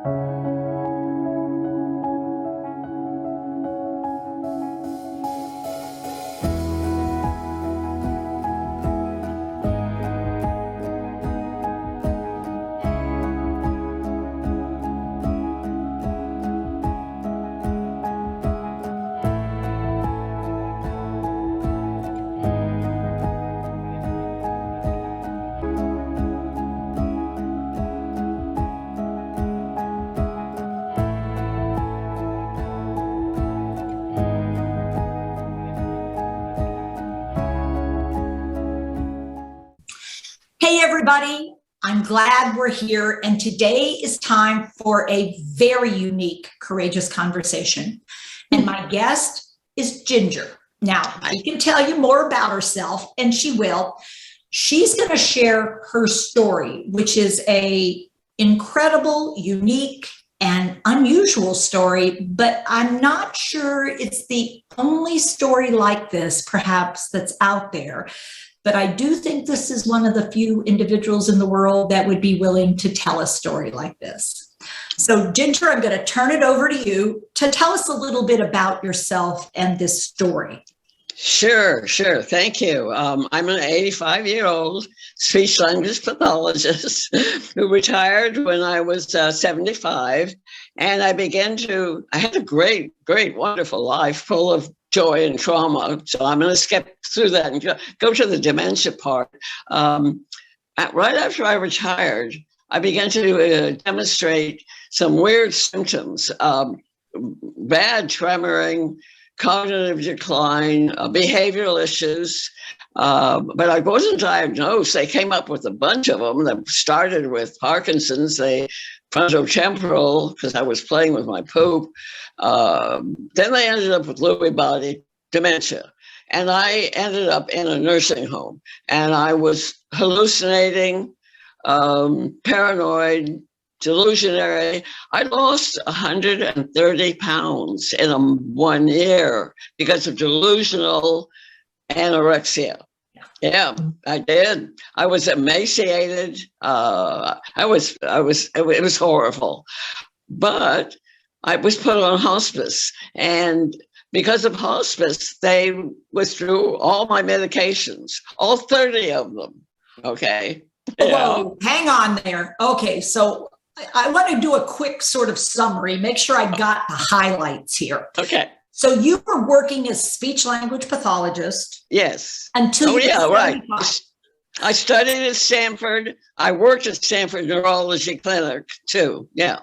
Hey everybody, I'm glad we're here, and today is time for a very unique, courageous conversation. And my guest is Ginger. Now, I can tell you more about herself, and she will. She's going to share her story, which is a incredible, unique, and unusual story, but I'm not sure it's the only story like this, perhaps, that's out there. But I do think this is one of the few individuals in the world that would be willing to tell a story like this. So, Ginger, I'm going to turn it over to you to tell us a little bit about yourself and this story. Sure. Thank you. I'm an 85-year-old speech language pathologist who retired when I was 75. And I had a great, wonderful life full of joy and trauma. So I'm going to skip through that and go to the dementia part. Right after I retired, I began to demonstrate some weird symptoms, bad tremoring, cognitive decline, behavioral issues. But I wasn't diagnosed. They came up with a bunch of them that started with Parkinson's, frontotemporal, because I was playing with my poop. Then they ended up with Lewy body dementia. And I ended up in a nursing home. And I was hallucinating, paranoid, delusionary. I lost 130 pounds in 1 year because of delusional anorexia. Yeah, I did. I was emaciated. It was horrible. But I was put on hospice, and because of hospice, they withdrew all my medications, all 30 of them. Okay. Whoa, hang on there. Okay, so I want to do a quick sort of summary, make sure I got the highlights here. Okay. So you were working as speech language pathologist. Yes. Until right. I studied at Stanford. I worked at Stanford Neurology Clinic too. Yeah.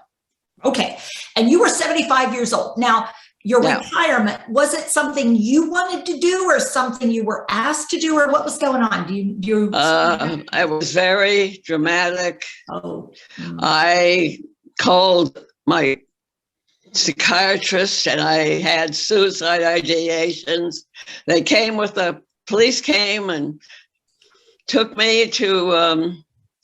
Okay. And you were 75 years old. Now, your retirement, was it something you wanted to do or something you were asked to do, or what was going on? It was very dramatic. Oh. I called my psychiatrist and I had suicide ideations. Police came and took me to,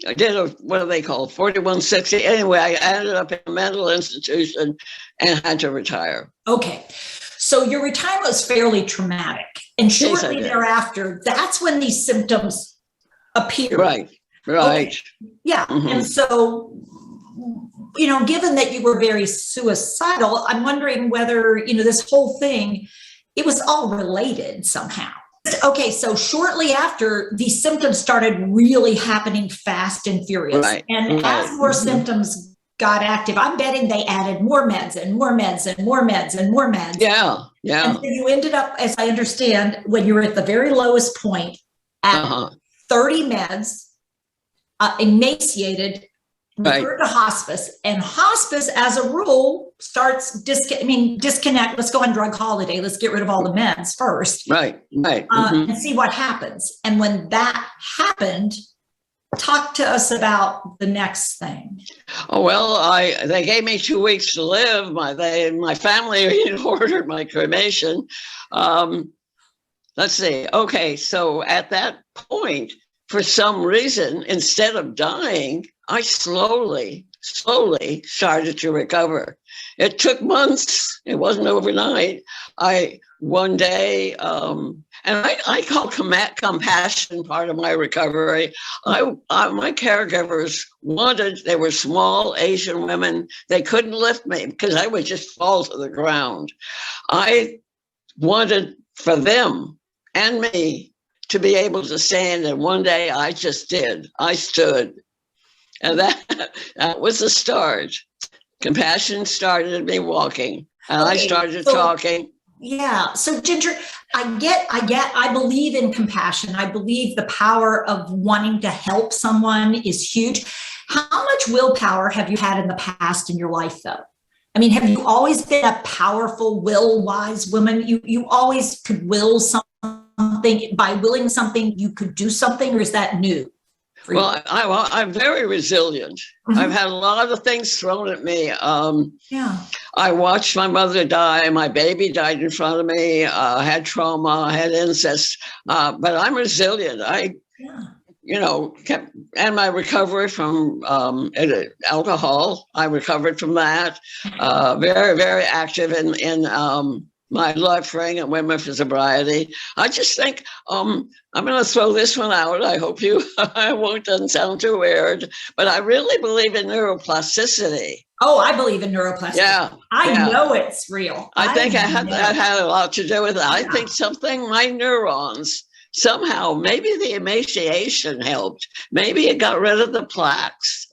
I did what do they call 4160? Anyway, I ended up in a mental institution and had to retire. Okay. So your retirement was fairly traumatic. And shortly thereafter, that's when these symptoms appeared. Right. Okay. Yeah. Mm-hmm. And so, given that you were very suicidal, I'm wondering whether, this whole thing, it was all related somehow. Okay, so shortly after, these symptoms started really happening fast and furious. Right. And as more symptoms got active, I'm betting they added more meds and more meds and more meds and more meds. Yeah. And so you ended up, as I understand, when you were at the very lowest point at 30 meds, emaciated, referred to hospice, and hospice as a rule starts disconnect. Let's go on drug holiday. Let's get rid of all the meds first. Right. And see what happens. And when that happened, talk to us about the next thing. Oh, well, they gave me 2 weeks to live. My family ordered my cremation. Let's see. Okay. So at that point, for some reason, instead of dying, I slowly started to recover. It took months. It wasn't overnight. One day, And I call compassion part of my recovery. My caregivers they were small Asian women. They couldn't lift me because I would just fall to the ground. I wanted for them and me to be able to stand. And one day I just did. I stood. And that was the start. Compassion started me walking. And I started talking. Yeah. So Ginger, I believe in compassion. I believe the power of wanting to help someone is huge. How much willpower have you had in the past in your life, though? I mean, have you always been a powerful, will-wise woman? You always could will something. By willing something, you could do something, or is that new? Well, I'm very resilient. Mm-hmm. I've had a lot of things thrown at me. I watched my mother die. My baby died in front of me. I had trauma. I had incest. But I'm resilient. And my recovery from alcohol, I recovered from that. Very, very active in my life ring and Women for Sobriety. I just think I'm going to throw this one out. I hope doesn't sound too weird, but I really believe in neuroplasticity. Oh, I believe in neuroplasticity. Yeah, I know it's real. I think that had a lot to do with it. Yeah. I think my neurons, somehow, maybe the emaciation helped. Maybe it got rid of the plaques.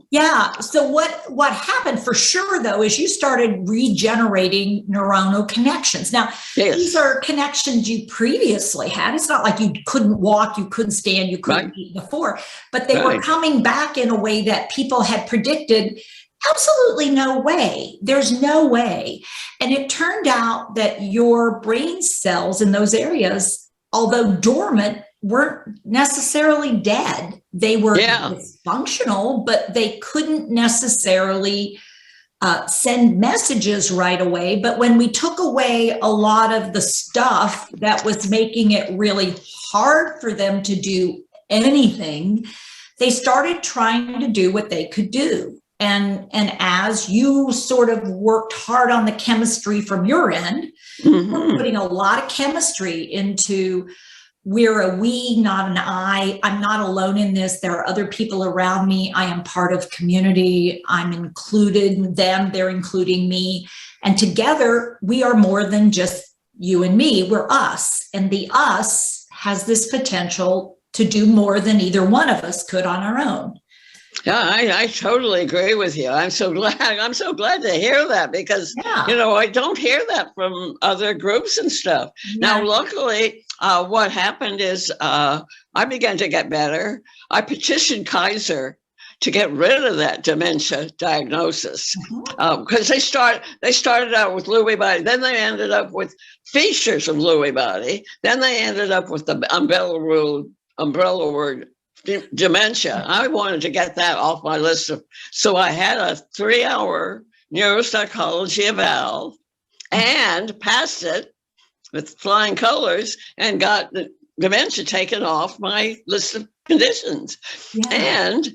Yeah. So what happened for sure, though, is you started regenerating neuronal connections. Now, These are connections you previously had. It's not like you couldn't walk, you couldn't stand, you couldn't eat before, but they were coming back in a way that people had predicted. Absolutely no way. There's no way. And it turned out that your brain cells in those areas, although dormant, weren't necessarily dead. They were dysfunctional, but they couldn't necessarily send messages right away. But when we took away a lot of the stuff that was making it really hard for them to do anything, they started trying to do what they could do. And as you sort of worked hard on the chemistry from your end, we're putting a lot of chemistry into we're a we, not an I. I'm not alone in this. There are other people around me. I am part of community. I'm included in them. They're including me. And together, we are more than just you and me. We're us. And the us has this potential to do more than either one of us could on our own. Yeah, I totally agree with you. I'm so glad to hear that because, I don't hear that from other groups and stuff. Yeah. Now, luckily, what happened is I began to get better. I petitioned Kaiser to get rid of that dementia diagnosis because they started out with Lewy body. Then they ended up with features of Lewy body. Then they ended up with the umbrella word, dementia. I wanted to get that off my list so I had a 3-hour neuropsychology eval and passed it with flying colors and got the dementia taken off my list of conditions. Yeah. And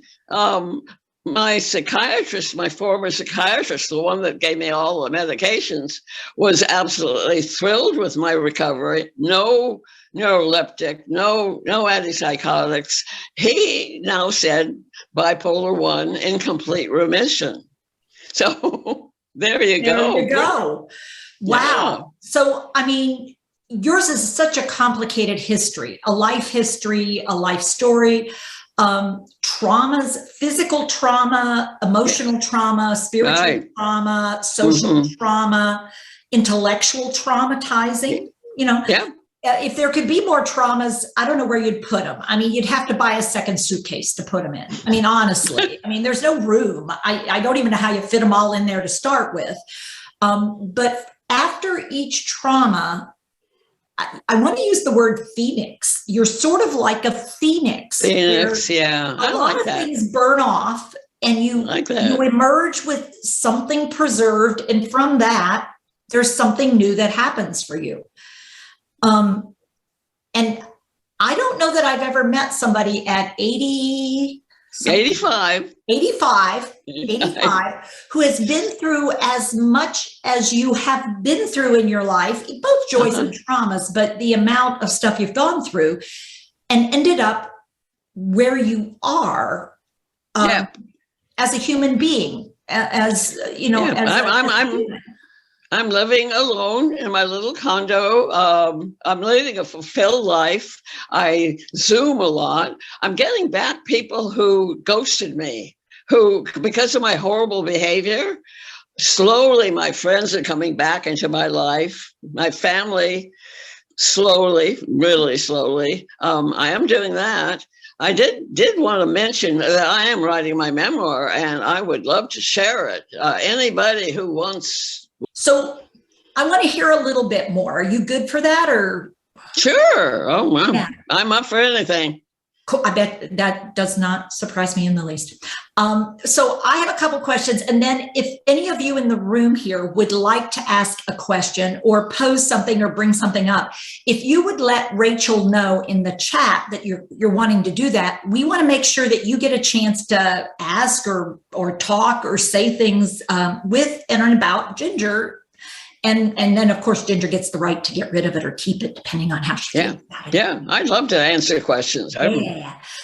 my former psychiatrist, the one that gave me all the medications, was absolutely thrilled with my recovery. No neuroleptic, no antipsychotics. He now said bipolar 1 in complete remission. So there you go. There you go. Wow. Yeah. So, I mean, yours is such a complicated history, a life history, a life story, traumas, physical trauma, emotional trauma, spiritual trauma, social trauma, intellectual traumatizing, If there could be more traumas, I don't know where you'd put them. I mean, you'd have to buy a second suitcase to put them in. I mean, honestly, there's no room. I don't even know how you fit them all in there to start with. But after each trauma, I want to use the word phoenix. You're sort of like a phoenix. Phoenix, yeah. A lot of things burn off and you emerge with something preserved. And from that, there's something new that happens for you. And I don't know that I've ever met somebody at 80 85. 85, who has been through as much as you have been through in your life, both joys and traumas, but the amount of stuff you've gone through, and ended up where you are as a human being, as you know. I'm living alone in my little condo. I'm leading a fulfilled life. I Zoom a lot. I'm getting back people who ghosted me, who, because of my horrible behavior, slowly my friends are coming back into my life. My family, slowly, really slowly. I am doing that. I did want to mention that I am writing my memoir, and I would love to share it. Anybody who wants. So I want to hear a little bit more. Are you good for that, or? Sure. Oh, wow. Yeah. I'm up for anything. Cool. I bet that does not surprise me in the least. So I have a couple questions, and then if any of you in the room here would like to ask a question or pose something or bring something up, if you would let Rachel know in the chat that you're wanting to do that, we want to make sure that you get a chance to ask or talk or say things with and about Ginger. And then, of course, Ginger gets the right to get rid of it or keep it, depending on how she feels about it. Yeah, I'd love to answer questions.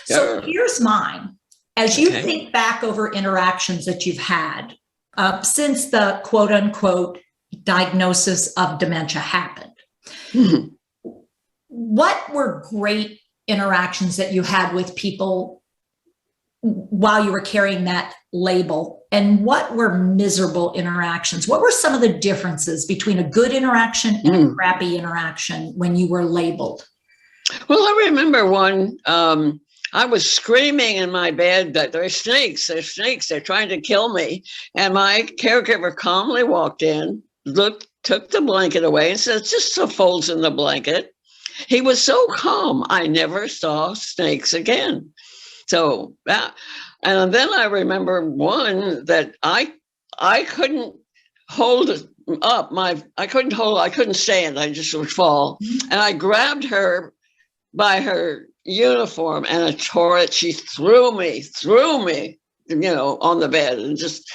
So here's mine. As you think back over interactions that you've had since the quote unquote diagnosis of dementia happened, what were great interactions that you had with people while you were carrying that label, and what were miserable interactions? What were some of the differences between a good interaction and a crappy interaction when you were labeled? Well, I remember one, I was screaming in my bed that they're snakes, they're trying to kill me. And my caregiver calmly walked in, took the blanket away and said, just some folds in the blanket. He was so calm, I never saw snakes again. So, and then I remember one that I couldn't hold up I couldn't stand, I just would fall. And I grabbed her by her uniform and I tore it. She threw me, on the bed and just,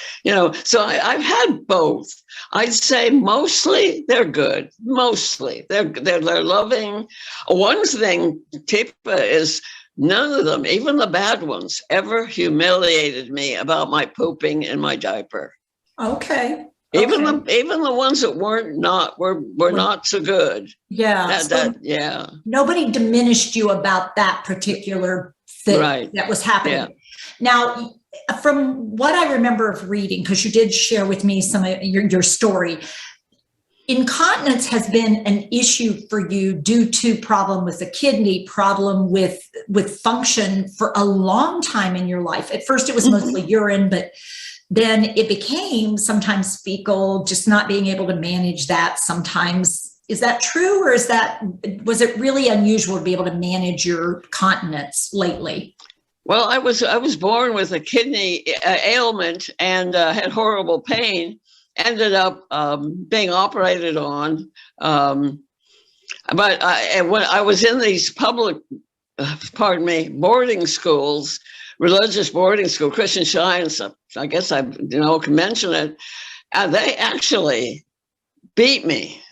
so I've had both. I'd say mostly they're good. Mostly they're loving. One thing, Tipa, is none of them, even the bad ones, ever humiliated me about my pooping in my diaper. Okay. Even the ones that were not so good. Yeah. Nobody diminished you about that particular thing that was happening. Yeah. Now, from what I remember of reading, because you did share with me some of your story, incontinence has been an issue for you due to problem with the kidney, problem with function for a long time in your life. At first, it was mostly urine, but then it became sometimes fecal, just not being able to manage that sometimes. Is that true, or was it really unusual to be able to manage your continence lately? Well, I was born with a kidney ailment and had horrible pain. Ended up being operated on, but when I was in these public, boarding schools, religious boarding school, Christian Science, I guess I can mention it, they actually beat me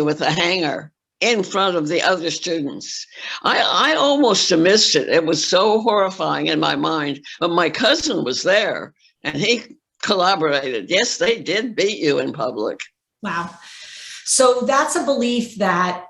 with a hanger in front of the other students. I almost missed it. It was so horrifying in my mind, but my cousin was there and he collaborated. Yes, they did beat you in public. Wow. So that's a belief that,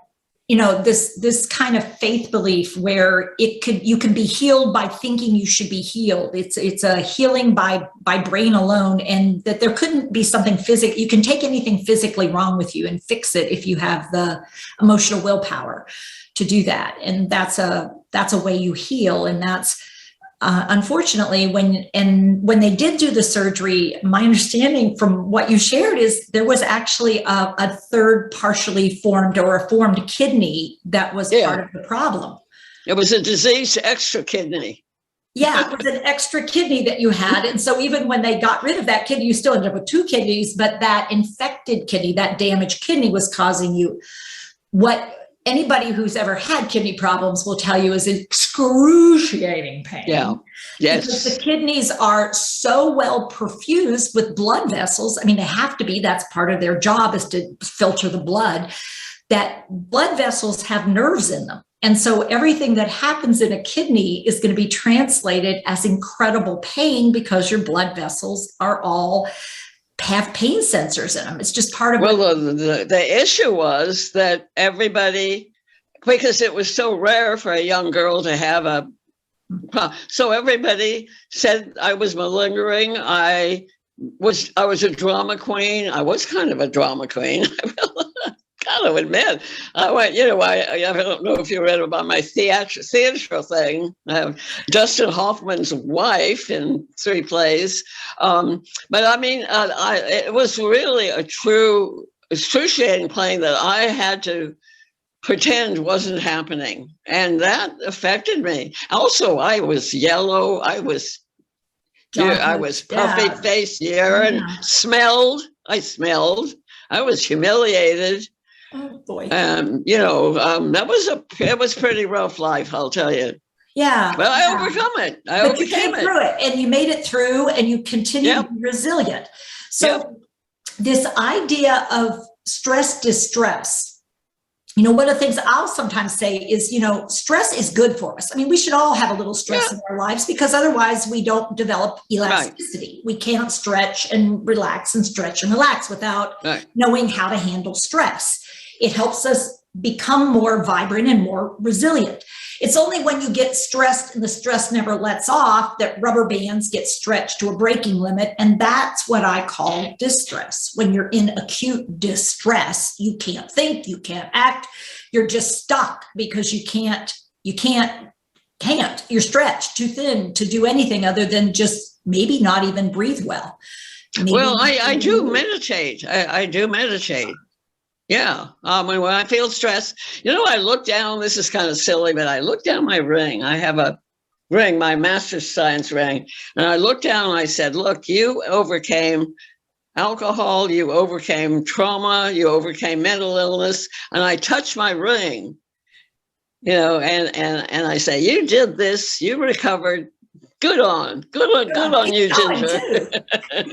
this kind of faith belief where you can be healed by thinking you should be healed. It's a healing by brain alone, and that there couldn't be something physical. You can take anything physically wrong with you and fix it if you have the emotional willpower to do that. And that's a way you heal. And that's unfortunately, when they did do the surgery, my understanding from what you shared is there was actually a third partially formed or a formed kidney that was part of the problem. It was a diseased extra kidney. Yeah, it was an extra kidney that you had. And so even when they got rid of that kidney, you still ended up with two kidneys, but that infected kidney, that damaged kidney was causing you what anybody who's ever had kidney problems will tell you is excruciating pain. Yeah. Yes. Because the kidneys are so well perfused with blood vessels. I mean, they have to be. That's part of their job, is to filter the blood. That blood vessels have nerves in them. And so everything that happens in a kidney is going to be translated as incredible pain, because your blood vessels are all have pain sensors in them. It's just part of the issue was that everybody, because it was so rare for a young girl to have so everybody said I was malingering. I was a drama queen. I was kind of a drama queen. Gotta admit, I went, I don't know if you read about my theatrical thing. I have Dustin Hoffman's wife in 3 plays. But I mean, it was really a true excruciating pain that I had to pretend wasn't happening. And that affected me. Also, I was yellow. I was puffy faced, and smelled. I smelled. I was humiliated. Oh boy. It was pretty rough life, I'll tell you. Yeah. But I overcome it. I overcame it. Through it, and you made it through, and you continue to be resilient. So this idea of stress distress, one of the things I'll sometimes say is, stress is good for us. I mean, we should all have a little stress in our lives, because otherwise we don't develop elasticity. Right. We can't stretch and relax without knowing how to handle stress. It helps us become more vibrant and more resilient. It's only when you get stressed and the stress never lets off that rubber bands get stretched to a breaking limit. And that's what I call distress. When you're in acute distress, you can't think, you can't act, you're just stuck because you can't, you're stretched too thin to do anything other than just maybe not even breathe well. I do meditate. I do meditate. Yeah. When I feel stressed, I look down, this is kind of silly, but I look down my ring. I have a ring, my master's science ring. And I looked down and I said, look, you overcame alcohol, you overcame trauma, you overcame mental illness. And I touched my ring, and I say, you did this, you recovered. Good on you, Ginger.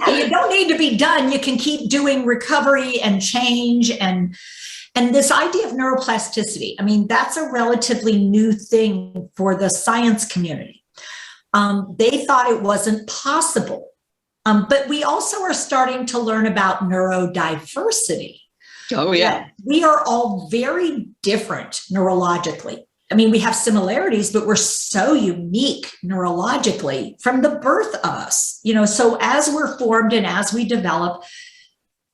You don't need to be done. You can keep doing recovery and change and this idea of neuroplasticity. I mean, that's a relatively new thing for the science community. They thought it wasn't possible, but we also are starting to learn about neurodiversity. Oh yeah, we are all very different neurologically. I mean, we have similarities, but we're so unique neurologically from the birth of us, so as we're formed and as we develop,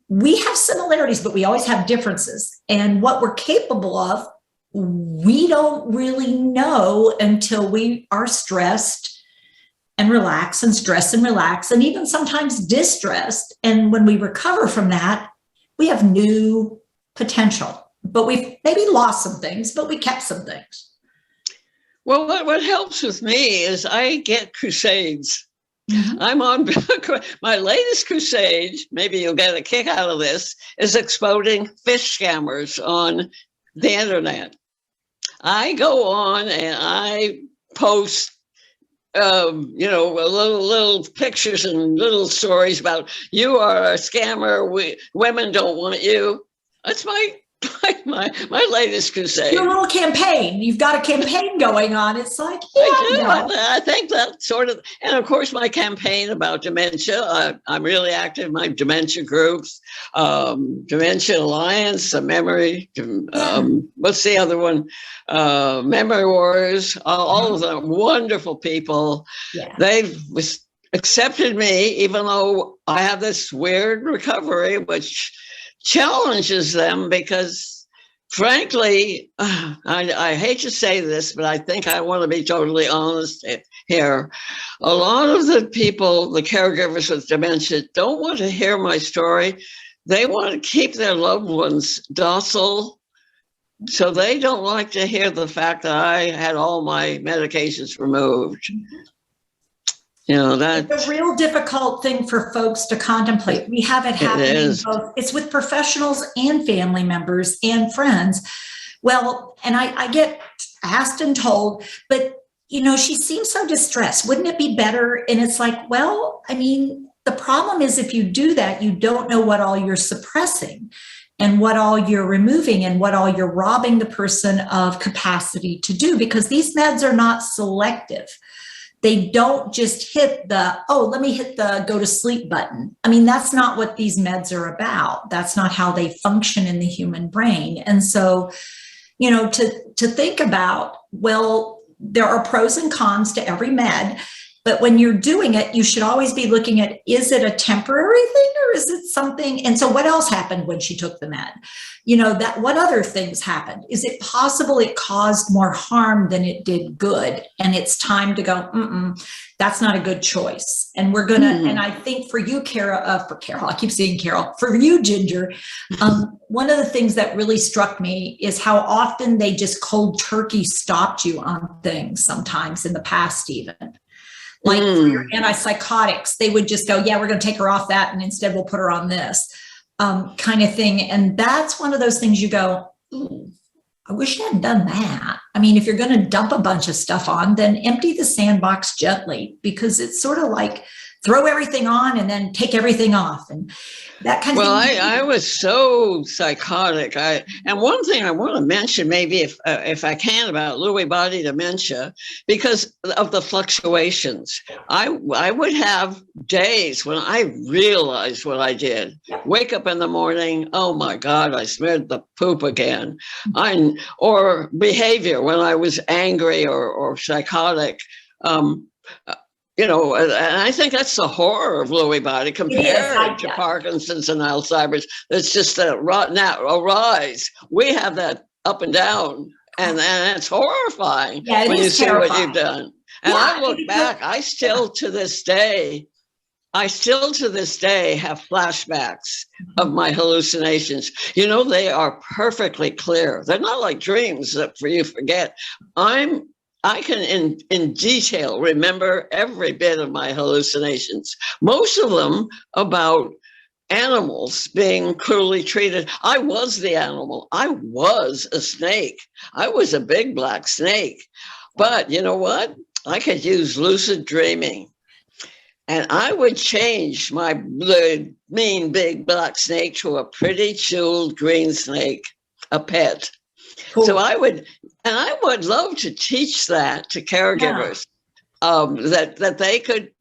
we have similarities, but we always have differences. And what we're capable of, we don't really know until we are stressed and relax and stress and relax, and even sometimes distressed. And when we recover from that, we have new potential. But we've maybe lost some things, but we kept some things. Well, what helps with me is I get crusades. Mm-hmm. I'm on my latest crusade, maybe you'll get a kick out of this, is exposing fish scammers on the internet. I go on and I post little pictures and little stories about, you are a scammer, women don't want you. That's my latest crusade. Your little campaign. You've got a campaign going on. It's like, I think that sort of, and of course my campaign about dementia. I'm really active in my dementia groups, Dementia Alliance, Memory. What's the other one? Memory Wars. All of them wonderful people. Yeah. They've accepted me, even though I have this weird recovery, which challenges them, because frankly, I hate to say this, but I think I want to be totally honest here. A lot of the people, the caregivers with dementia, don't want to hear my story. They want to keep their loved ones docile. So they don't like to hear the fact that I had all my medications removed. That's a real difficult thing for folks to contemplate. We have it happening both. It's with professionals and family members and friends. Well, and I get asked and told, but she seems so distressed. Wouldn't it be better? And it's like, well, I mean, the problem is if you do that, you don't know what all you're suppressing and what all you're removing and what all you're robbing the person of capacity to do, because these meds are not selective. They don't just hit let me hit the go to sleep button. I mean, that's not what these meds are about. That's not how they function in the human brain. And so, to think about, well, there are pros and cons to every med, but when you're doing it, you should always be looking at, is it a temporary thing or is it something? And so what else happened when she took the med? What other things happened? Is it possible it caused more harm than it did good? And it's time to go, that's not a good choice. And we're going to, and I think for you, Carol, I keep saying Carol, for you, Ginger, one of the things that really struck me is how often they just cold turkey stopped you on things sometimes in the past, even. Like for your antipsychotics, they would just go, yeah, we're going to take her off that. And instead we'll put her on this kind of thing. And that's one of those things you go, I wish I hadn't done that. I mean, if you're going to dump a bunch of stuff on, then empty the sandbox gently, because it's sort of like throw everything on and then take everything off. And that kind of thing. I was so psychotic. And one thing I want to mention, maybe if I can, about Lewy body dementia, because of the fluctuations. I would have days when I realized what I did. Wake up in the morning, oh my God, I smeared the poop again. Or behavior when I was angry or psychotic. And I think that's the horror of Lewy body compared to Parkinson's and Alzheimer's. It's just a rise. We have that up and down, and it's horrifying when you see what you've done. And I look back, I still to this day have flashbacks of my hallucinations. They are perfectly clear. They're not like dreams that you forget. I can in detail remember every bit of my hallucinations, most of them about animals being cruelly treated. I was the animal. I was a snake. I was a big black snake. But you know what? I could use lucid dreaming. And I would change the mean big black snake to a pretty chilled green snake, a pet. Cool. So I would love to teach that to caregivers, that they could,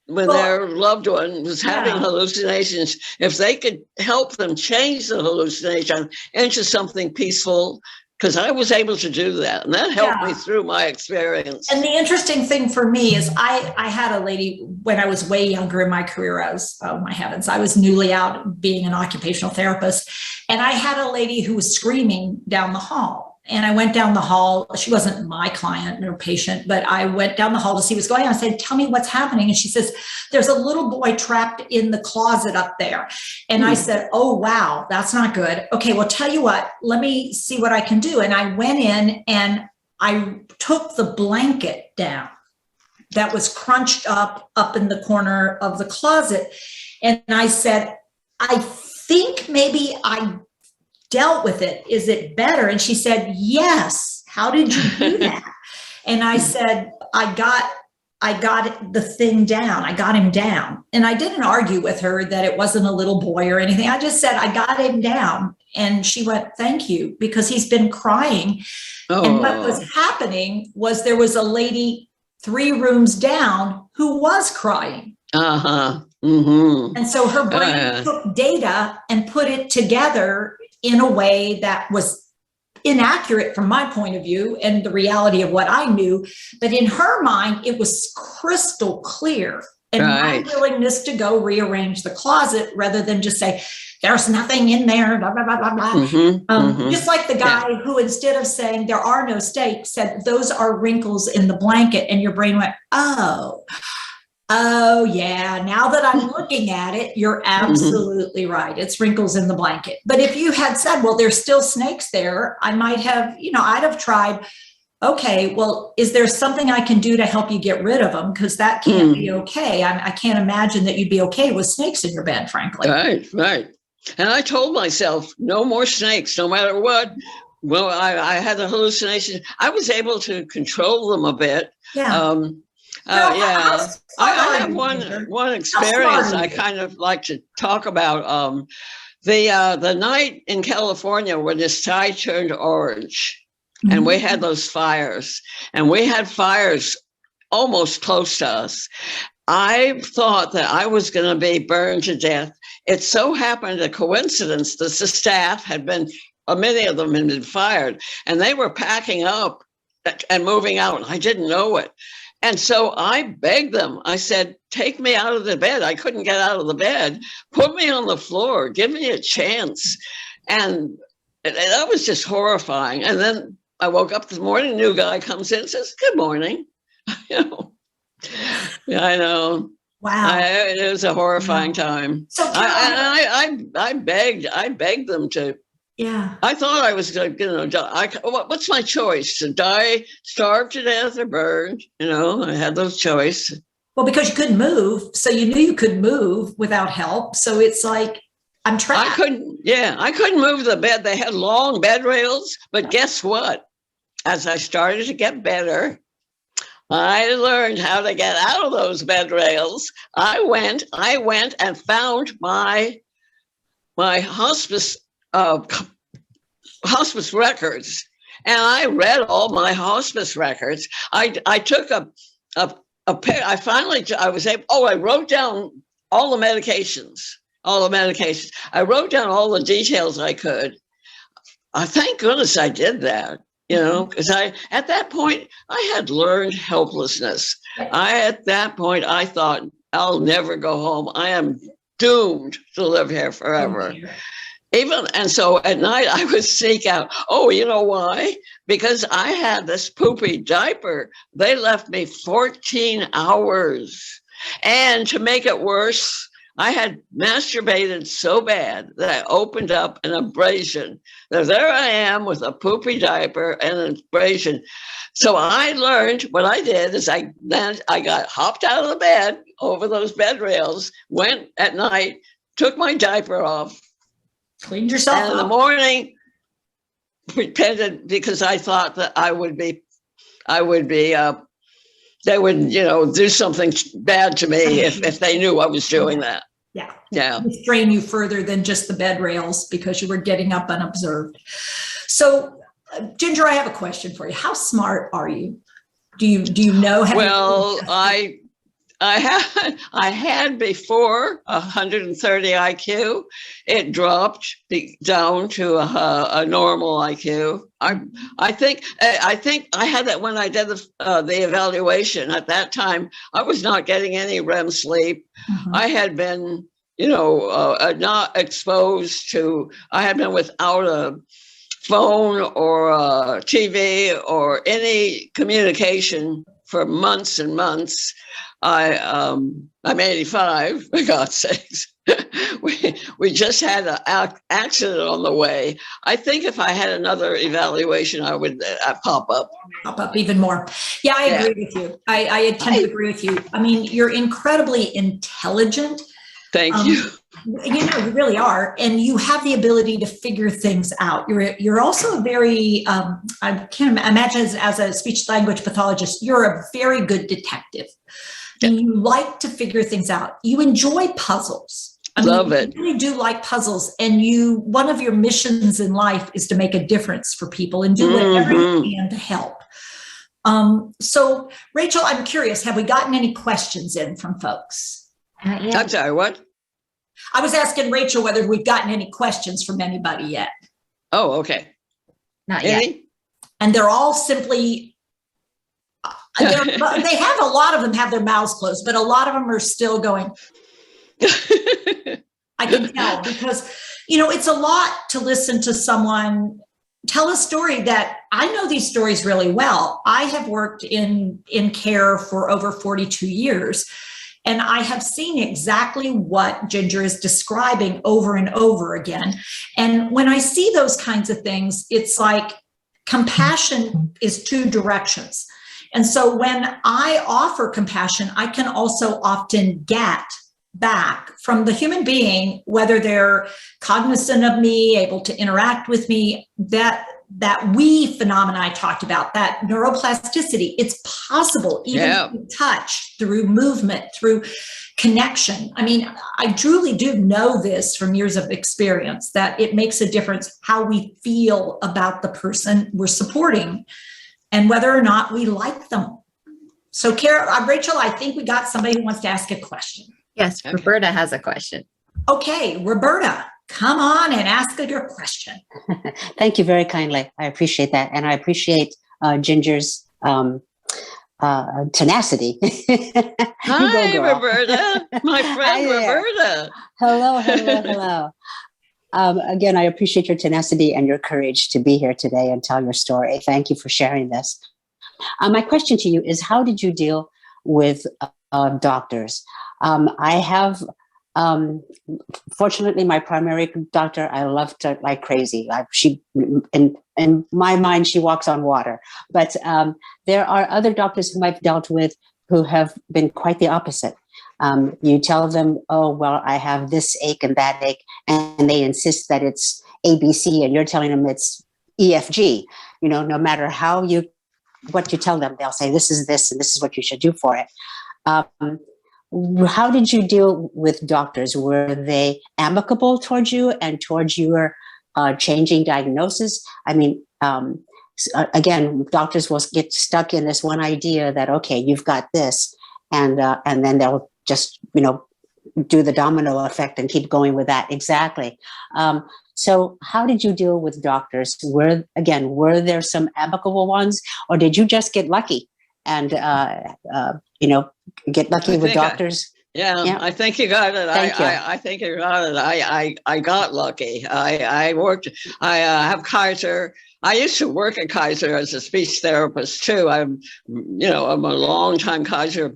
when their loved one was having hallucinations, if they could help them change the hallucination into something peaceful, because I was able to do that, and that helped me through my experience. And the interesting thing for me is I had a lady when I was way younger in my career. I was, oh my heavens, I was newly out being an occupational therapist. And I had a lady who was screaming down the hall. And I went down the hall. She wasn't my client or patient, but I went down the hall to see what's going on. I said, tell me what's happening. And she says, there's a little boy trapped in the closet up there. And I said, oh, wow, that's not good. Okay, well, tell you what, let me see what I can do. And I went in and I took the blanket down that was crunched up in the corner of the closet. And I said, I think maybe I dealt with it. Is it better? And she said, yes. How did you do that? And I said, I got the thing down. I got him down. And I didn't argue with her that it wasn't a little boy or anything. I just said, I got him down. And she went, thank you, because he's been crying. Oh. And what was happening was there was a lady 3 rooms down who was crying. Uh-huh. Mm-hmm. And so her brain took data and put it together in a way that was inaccurate from my point of view and the reality of what I knew. But in her mind, it was crystal clear. And my willingness to go rearrange the closet rather than just say, there's nothing in there, blah, blah, blah, blah, blah. Mm-hmm, just like the guy who, instead of saying there are no stakes, said those are wrinkles in the blanket. And your brain went, oh, yeah, now that I'm looking at it, you're absolutely right. It's wrinkles in the blanket. But if you had said, well, there's still snakes there, I might have, I'd have tried, okay, well, is there something I can do to help you get rid of them? Because that can't be okay. I can't imagine that you'd be okay with snakes in your bed, frankly. Right. And I told myself, no more snakes, no matter what. Well, I had a hallucination. I was able to control them a bit. Yeah. Yeah. I have Ginger? one experience are I you? kind of like to talk about. The night in California when the sky turned orange, and we had those fires, and we had fires almost close to us. I thought that I was going to be burned to death. It so happened, a coincidence, that the staff had been, many of them had been fired, and they were packing up and moving out. I didn't know it. And so I begged them. I said, take me out of the bed. I couldn't get out of the bed. Put me on the floor. Give me a chance. And that was just horrifying. And then I woke up this morning, a new guy comes in and says, good morning. You know, yeah, I know. Wow. It was a horrifying time. So I begged them to. Yeah. I thought I was going to die. What's my choice? To die, starve to death, or burn? You know, I had those choices. Well, because you couldn't move, so you knew you could move without help. So it's like, I'm trapped. I couldn't move the bed. They had long bed rails, but guess what? As I started to get better, I learned how to get out of those bed rails. I went and found my hospice records, and I read all my hospice records. I took I wrote down all the medications. I wrote down all the details I could. Thank goodness I did that. You know, because at that point, I had learned helplessness. At that point, I thought, I'll never go home. I am doomed to live here forever. And so at night, I would seek out, you know why? Because I had this poopy diaper. They left me 14 hours. And to make it worse, I had masturbated so bad that I opened up an abrasion. Now, there I am with a poopy diaper and an abrasion. So I learned, what I did is I got hopped out of the bed over those bed rails, went at night, took my diaper off, cleaned yourself and in the morning repented, because I thought that they would, do something bad to me if they knew I was doing that. Yeah. Restrain you further than just the bed rails because you were getting up unobserved. So, Ginger, I have a question for you. How smart are you? Do you know? Well, I had before 130 IQ. It dropped down to a normal IQ. I think I had that when I did the evaluation. At that time, I was not getting any REM sleep. Mm-hmm. I had been, not exposed to. I had been without a phone or a TV or any communication for months and months. I'm 85, for God's sakes. we just had an accident on the way. I think if I had another evaluation, I would pop up even more. Yeah, I agree with you. I tend to agree with you. I mean, you're incredibly intelligent. Thank you. You really are, and you have the ability to figure things out. You're also a very, I can't imagine as a speech language pathologist, you're a very good detective. And you like to figure things out. You enjoy puzzles. Love it. You really do like puzzles. And one of your missions in life is to make a difference for people and do whatever you can to help. So, Rachel, I'm curious, have we gotten any questions in from folks? I'm sorry, what? I was asking Rachel whether we've gotten any questions from anybody yet. Oh, okay. Not yet. And they're all simply... they have, a lot of them have their mouths closed, but a lot of them are still going. I can tell because, it's a lot to listen to someone tell a story that I know these stories really well. I have worked in care for over 42 years, and I have seen exactly what Ginger is describing over and over again. And when I see those kinds of things, it's like compassion is two directions. And so when I offer compassion, I can also often get back from the human being, whether they're cognizant of me, able to interact with me, that that we phenomena I talked about, that neuroplasticity, it's possible even through touch, through movement, through connection. I mean, I truly do know this from years of experience, that it makes a difference how we feel about the person we're supporting and whether or not we like them. So Rachel, I think we got somebody who wants to ask a question. Yes, okay. Roberta has a question. Okay, Roberta, come on and ask your question. Thank you very kindly. I appreciate that. And I appreciate Ginger's tenacity. Hi, Roberta, my friend Roberta. Hello. Again, I appreciate your tenacity and your courage to be here today and tell your story. Thank you for sharing this. My question to you is, how did you deal with doctors? I have, fortunately, my primary doctor, I loved her like crazy. In my mind, she walks on water. But there are other doctors whom I've dealt with who have been quite the opposite. You tell them, oh, well, I have this ache and that ache, and they insist that it's ABC, and you're telling them it's EFG. You know, no matter what you tell them, they'll say, this is this, and this is what you should do for it. How did you deal with doctors? Were they amicable towards you and towards your changing diagnosis? I mean, again, doctors will get stuck in this one idea that, okay, you've got this, and then they'll just, do the domino effect and keep going with that. Exactly. So how did you deal with doctors? Were there some amicable ones, or did you just get lucky and, get lucky with doctors? I think you got it. I think you got it. I got lucky. I have Kaiser. I used to work at Kaiser as a speech therapist too. I'm a long time Kaiser.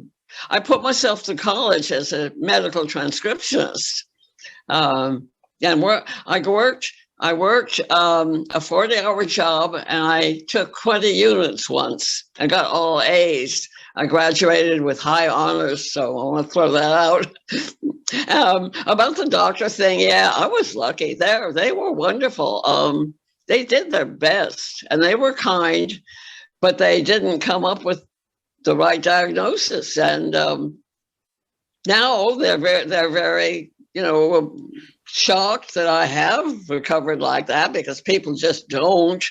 I put myself to college as a medical transcriptionist. I worked a 40-hour job, and I took 20 units once. I got all A's. I graduated with high honors, so I want to throw that out. About the doctor thing, I was lucky. They were wonderful. They did their best, and they were kind, but they didn't come up with the right diagnosis. And now they're very shocked that I have recovered like that, because people just don't,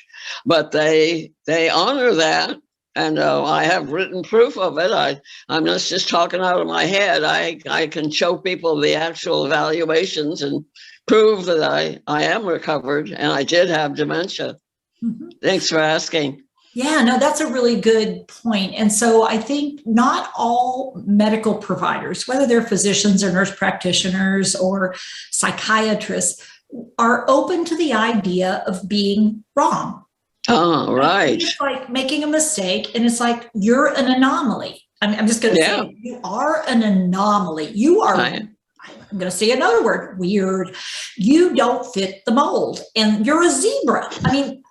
but they honor that. And I have written proof of it. I'm not just talking out of my head. I can show people the actual evaluations and prove that I am recovered, and I did have dementia. Mm-hmm. Thanks for asking. Yeah, no, that's a really good point. And so I think not all medical providers, whether they're physicians or nurse practitioners or psychiatrists, are open to the idea of being wrong. Oh, right. It's like making a mistake, and it's like, you're an anomaly. I'm just going to say, you are an anomaly. You are, I'm going to say another word, weird. You don't fit the mold, and you're a zebra.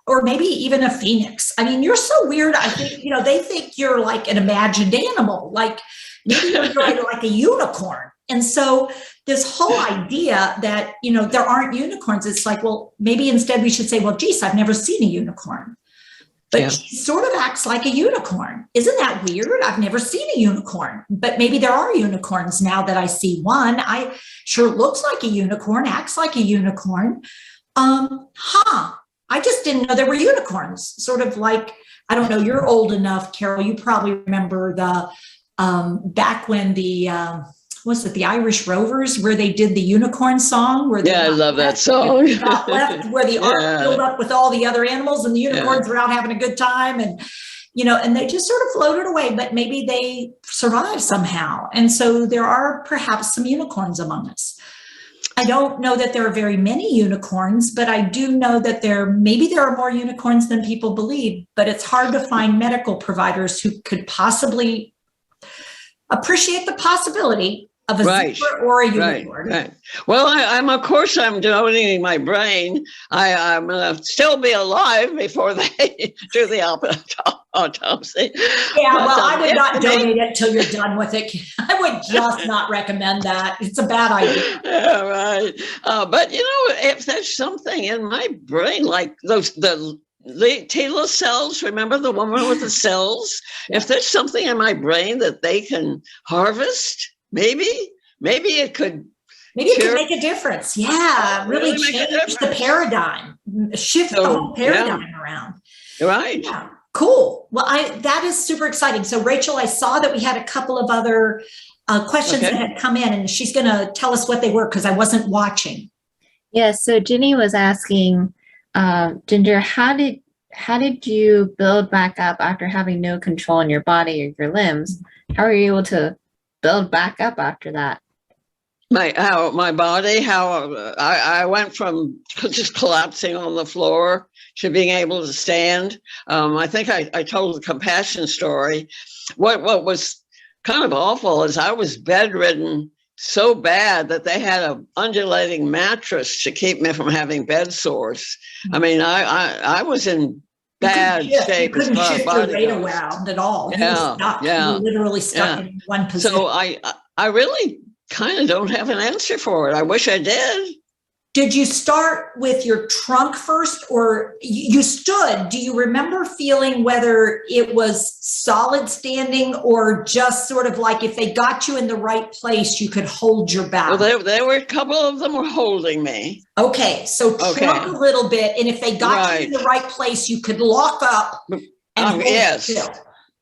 Or maybe even a phoenix. You're so weird. I think, they think you're like an imagined animal, like maybe you're like a unicorn. And so this whole idea that, there aren't unicorns, it's like, well, maybe instead we should say, well, geez, I've never seen a unicorn, but she sort of acts like a unicorn. Isn't that weird? I've never seen a unicorn, but maybe there are unicorns now that I see one. I sure looks like a unicorn, acts like a unicorn. I just didn't know there were unicorns. Sort of like, I don't know, you're old enough, Carol, you probably remember the, back when the Irish Rovers, where they did the unicorn song? Where I love that song. Got left where the ark filled up with all the other animals, and the unicorns were out having a good time. And, and they just sort of floated away, but maybe they survived somehow. And so there are perhaps some unicorns among us. I don't know that there are very many unicorns, but I do know that there are more unicorns than people believe, but it's hard to find medical providers who could possibly appreciate the possibility of a zebra or a unicorn. Right. Well, I'm donating my brain. I'm going to still be alive before they do the autopsy. Yeah, well, I would not donate it till you're done with it. I would just not recommend that. It's a bad idea. Yeah, right. But if there's something in my brain, like the T cells, remember the woman with the cells? If there's something in my brain that they can harvest, maybe it could. Maybe it could make a difference. Yeah, really change the paradigm, shift the whole paradigm around. Right. Yeah. Cool. Well, that is super exciting. So, Rachel, I saw that we had a couple of other questions that had come in, and she's going to tell us what they were because I wasn't watching. Yeah. So Ginny was asking, Ginger, how did you build back up after having no control in your body or your limbs? How are you able to build back up after that? My body, I went from just collapsing on the floor to being able to stand. I think I told the compassion story. What was kind of awful is I was bedridden so bad that they had an undulating mattress to keep me from having bed sores. I mean, I was in bad shape. You couldn't shift your weight around at all. You were stuck. You were literally stuck in one position. So I really kind of don't have an answer for it. I wish I did. Did you start with your trunk first, or you stood? Do you remember feeling whether it was solid standing or just sort of like if they got you in the right place, you could hold your balance? Well, there were a couple of them were holding me. Okay, so trunk a little bit, and if they got you in the right place, you could lock up and hold still.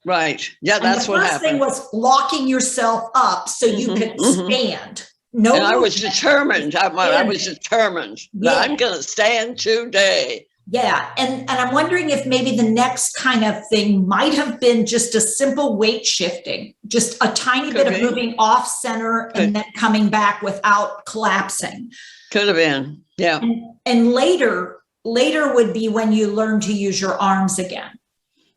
Right. Yeah, that's what happened. The first thing was locking yourself up so you could stand. No, and I was determined. I was determined that I'm going to stand today. Yeah, and I'm wondering if maybe the next kind of thing might have been just a simple weight shifting, just a tiny bit of moving off center and then coming back without collapsing. Could have been, yeah. And later would be when you learn to use your arms again.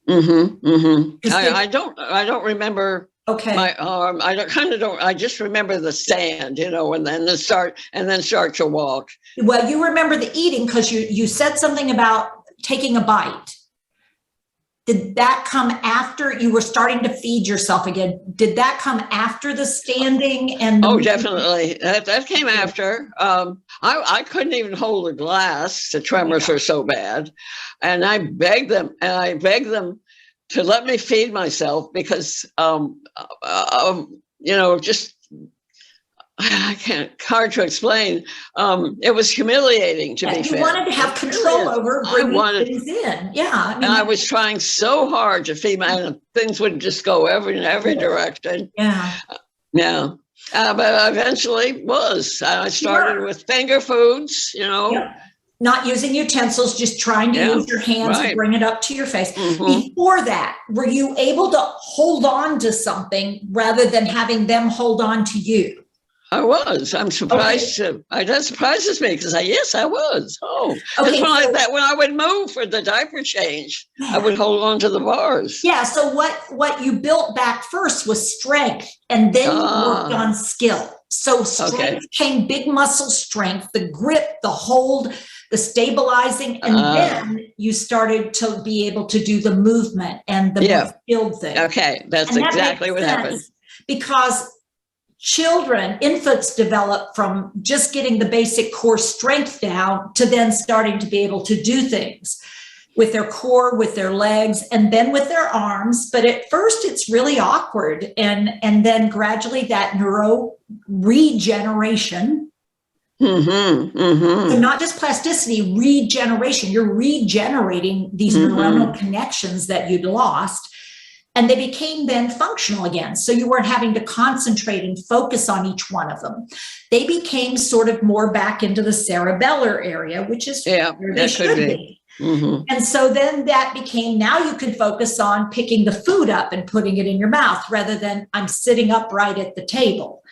I don't remember. Okay. My arm, I just remember the stand, and then start to walk. Well, you remember the eating because you said something about taking a bite. Did that come after you were starting to feed yourself again? Did that come after the standing and? Oh, definitely. That came after. I couldn't even hold a glass. The tremors were so bad. And I begged them to let me feed myself because, just, I can't, hard to explain. It was humiliating to be fed. You wanted to have control over bringing things in. Yeah. And I was trying so hard to feed and things would just go in every direction. Yeah. Yeah. But eventually I started with finger foods, Yeah. Not using utensils, just trying to use your hands and bring it up to your face. Before that, were you able to hold on to something rather than having them hold on to you? I was. I'm surprised. That surprises me because I was. Oh, okay, when I would move for the diaper change, I would hold on to the bars. Yeah. So what you built back first was strength, and then you worked on skill. So strength came big muscle strength, the grip, the hold, the stabilizing, and then you started to be able to do the movement and the more skilled thing. Okay, that's exactly what happened. Because infants develop from just getting the basic core strength down to then starting to be able to do things with their core, with their legs, and then with their arms. But at first it's really awkward. And then gradually that neuro regeneration. So not just plasticity, regeneration. You're regenerating these neuronal connections that you'd lost. And they became then functional again. So you weren't having to concentrate and focus on each one of them. They became sort of more back into the cerebellar area, which is where they should be. And so then that became, now you can focus on picking the food up and putting it in your mouth rather than I'm sitting upright at the table.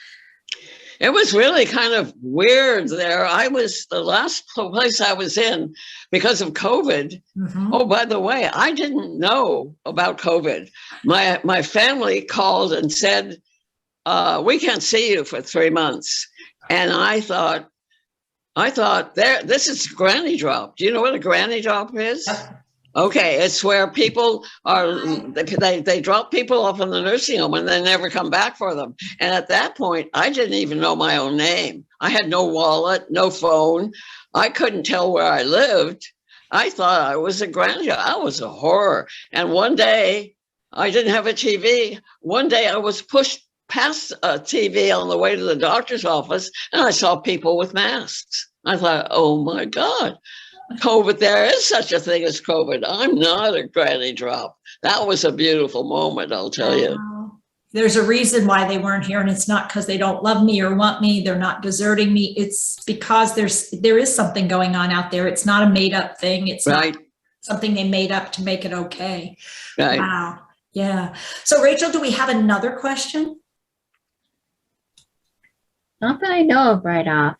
It was really kind of weird there. The last place I was in because of COVID. Oh, by the way, I didn't know about COVID. My family called and said, we can't see you for 3 months. And I thought, this is granny drop. Do you know what a granny drop is? Okay, it's where people they drop people off in the nursing home and they never come back for them. And at that point, I didn't even know my own name. I had no wallet, no phone. I couldn't tell where I lived. I thought I was a grandchild. I was a horror. And one day, I didn't have a TV. One day I was pushed past a TV on the way to the doctor's office, and I saw people with masks. I thought, oh my God, COVID, there is such a thing as COVID. I'm not a granny drop. That was a beautiful moment, I'll tell you. There's a reason why they weren't here, and it's not because they don't love me or want me. They're not deserting me. It's because there is something going on out there. It's not a made up thing. It's Right. not something they made up to make it okay. Right. Wow. Yeah. So Rachel, do we have another question? Not that I know of right off.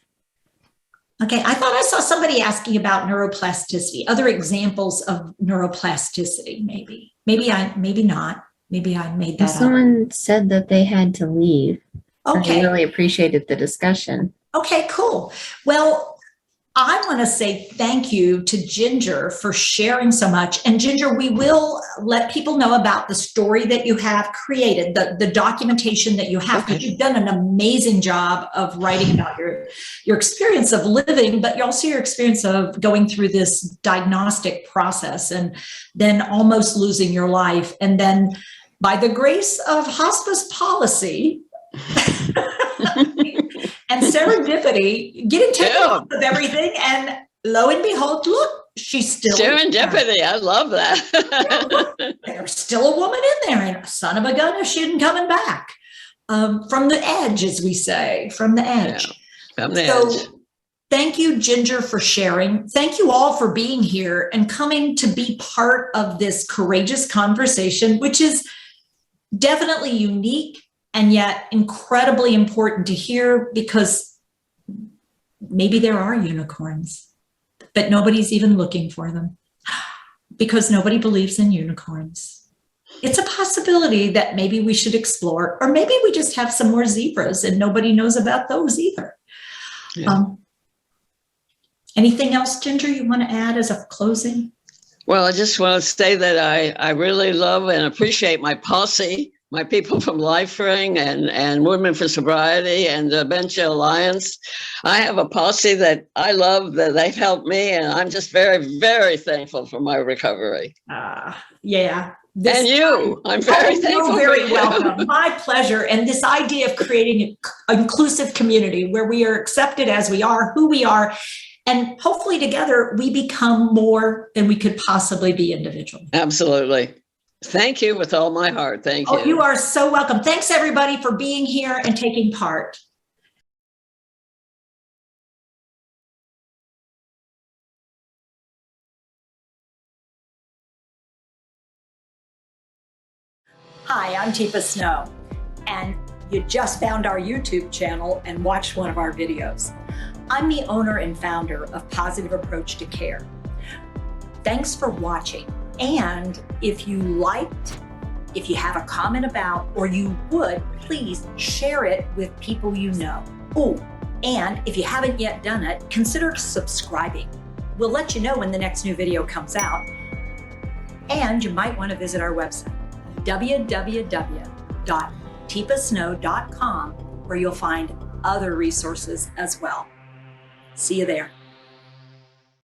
Okay. I thought I saw somebody asking about neuroplasticity, other examples of neuroplasticity, maybe. Maybe not. Maybe I made that up. Someone said that they had to leave. Okay. I really appreciated the discussion. Okay, cool. Well, I want to say thank you to Ginger for sharing so much. And Ginger, we will let people know about the story that you have created, the documentation that you have, because you've done an amazing job of writing about your experience of living, but also your experience of going through this diagnostic process and then almost losing your life. And then by the grace of hospice policy, and serendipity, getting taken off of everything, and lo and behold, look, she's still serendipity. I love that. There's still a woman in there, and son of a gun if she isn't coming back. From the edge, as we say, from the edge. Yeah, from the edge. Thank you, Ginger, for sharing. Thank you all for being here and coming to be part of this courageous conversation, which is definitely unique and yet incredibly important to hear, because maybe there are unicorns, but nobody's even looking for them because nobody believes in unicorns. It's a possibility that maybe we should explore, or maybe we just have some more zebras and nobody knows about those either. Yeah. Anything else, Ginger, you want to add as a closing? Well, I just want to say that I really love and appreciate my posse, my people from LifeRing and Women for Sobriety and the Dementia Alliance. I have a posse that I love, that they've helped me, and I'm just very, very thankful for my recovery. Yeah. And you, I'm very thankful. You're very for you. welcome. My pleasure. And this idea of creating an inclusive community where we are accepted as we are, who we are, and hopefully together we become more than we could possibly be individually. Absolutely. Thank you with all my heart. Thank you. Oh, you are so welcome. Thanks everybody for being here and taking part. Hi, I'm Tifa Snow, and you just found our YouTube channel and watched one of our videos. I'm the owner and founder of Positive Approach to Care. Thanks for watching. And if you liked, if you have a comment about, or you would, please share it with people you know. Oh, and if you haven't yet done it, consider subscribing. We'll let you know when the next new video comes out. And you might want to visit our website, www.tipasnow.com, where you'll find other resources as well. See you there.